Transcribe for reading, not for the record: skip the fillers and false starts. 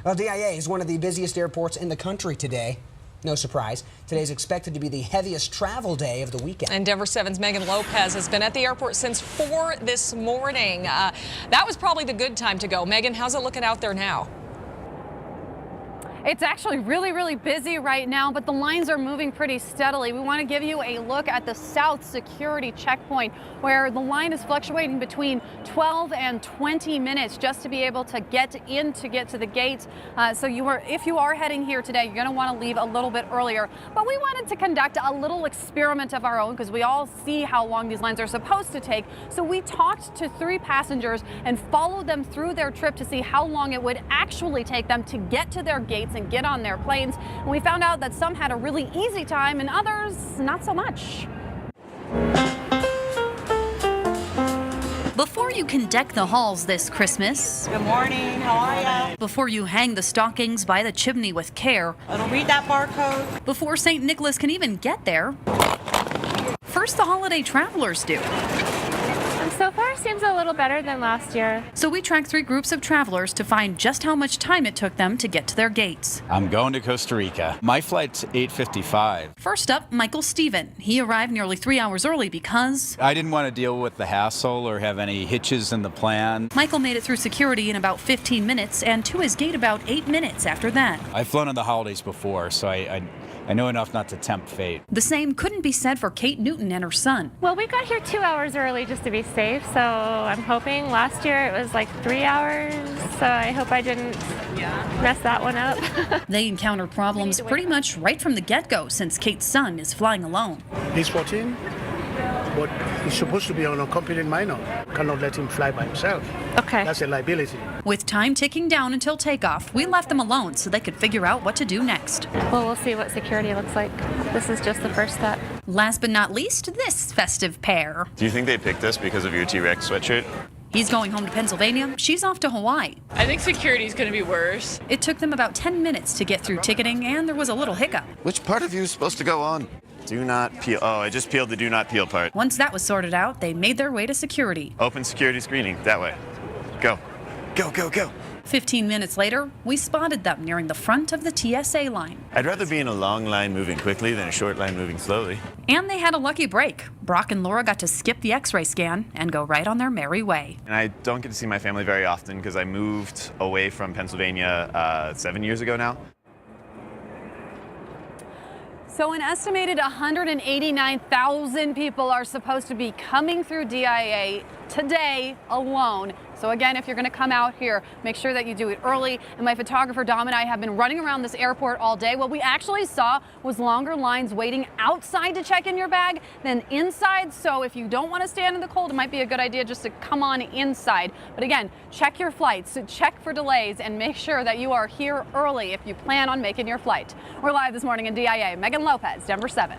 Well, DIA is one of the busiest airports in the country today. No surprise. Today is expected to be the heaviest travel day of the weekend. And Denver 7's Megan Lopez has been at the airport since 4 this morning. That was probably the good time to go. Megan, how's it looking out there now? It's actually really busy right now, but the lines are moving pretty steadily. We want to give you a look at the South Security checkpoint, where the line is fluctuating between 12 and 20 minutes just to be able to get to the gate. If you are heading here today, you're going to want to leave a little bit earlier. But we wanted to conduct a little experiment of our own because we all see how long these lines are supposed to take. So we talked to 3 passengers and followed them through their trip to see how long it would actually take them to get to their gates and get on their planes. And we found out that some had a really easy time and others not so much. Before you can deck the halls this Christmas. Good morning, how are you? Before you hang the stockings by the chimney with care. It'll read that barcode. Before St. Nicholas can even get there. First, the holiday travelers do. So far, it seems a little better than last year. So we tracked 3 groups of travelers to find just how much time it took them to get to their gates. I'm going to Costa Rica. My flight's 8:55. First up, Michael Stephen. He arrived nearly 3 hours early because I didn't want to deal with the hassle or have any hitches in the plan. Michael made it through security in about 15 minutes and to his gate about 8 minutes after that. I've flown on the holidays before, so I know enough not to tempt fate. The same couldn't be said for Kate Newton and her son. Well, we got here 2 hours early just to be safe, so I'm hoping. Last year it was like 3 hours, so I hope I didn't mess that one up. They encounter problems pretty much right from the get-go since Kate's son is flying alone. He's 14, but he's supposed to be an unaccompanied minor. Cannot let him fly by himself. Okay. That's a liability. With time ticking down until takeoff, we left them alone so they could figure out what to do next. Well, we'll see what security looks like. This is just the first step. Last but not least, this festive pair. Do you think they picked this because of your T-Rex sweatshirt? He's going home to Pennsylvania. She's off to Hawaii. I think security's going to be worse. It took them about 10 minutes to get through ticketing, and there was a little hiccup. Which part of you is supposed to go on? Do not peel. Oh, I just peeled the do not peel part. Once that was sorted out, they made their way to security. Open security screening, that way. Go. Go, go, go. 15 minutes later, we spotted them nearing the front of the TSA line. I'd rather be in a long line moving quickly than a short line moving slowly. And they had a lucky break. Brock and Laura got to skip the x-ray scan and go right on their merry way. And I don't get to see my family very often because I moved away from Pennsylvania 7 years ago now. So an estimated 189,000 people are supposed to be coming through DIA today alone. So again, if you're going to come out here, make sure that you do it early. And my photographer Dom and I have been running around this airport all day. What we actually saw was longer lines waiting outside to check in your bag than inside. So if you don't want to stand in the cold, it might be a good idea just to come on inside. But again, check your flights, check for delays, and make sure that you are here early if you plan on making your flight. We're live this morning in DIA. Megan Lopez, Denver 7.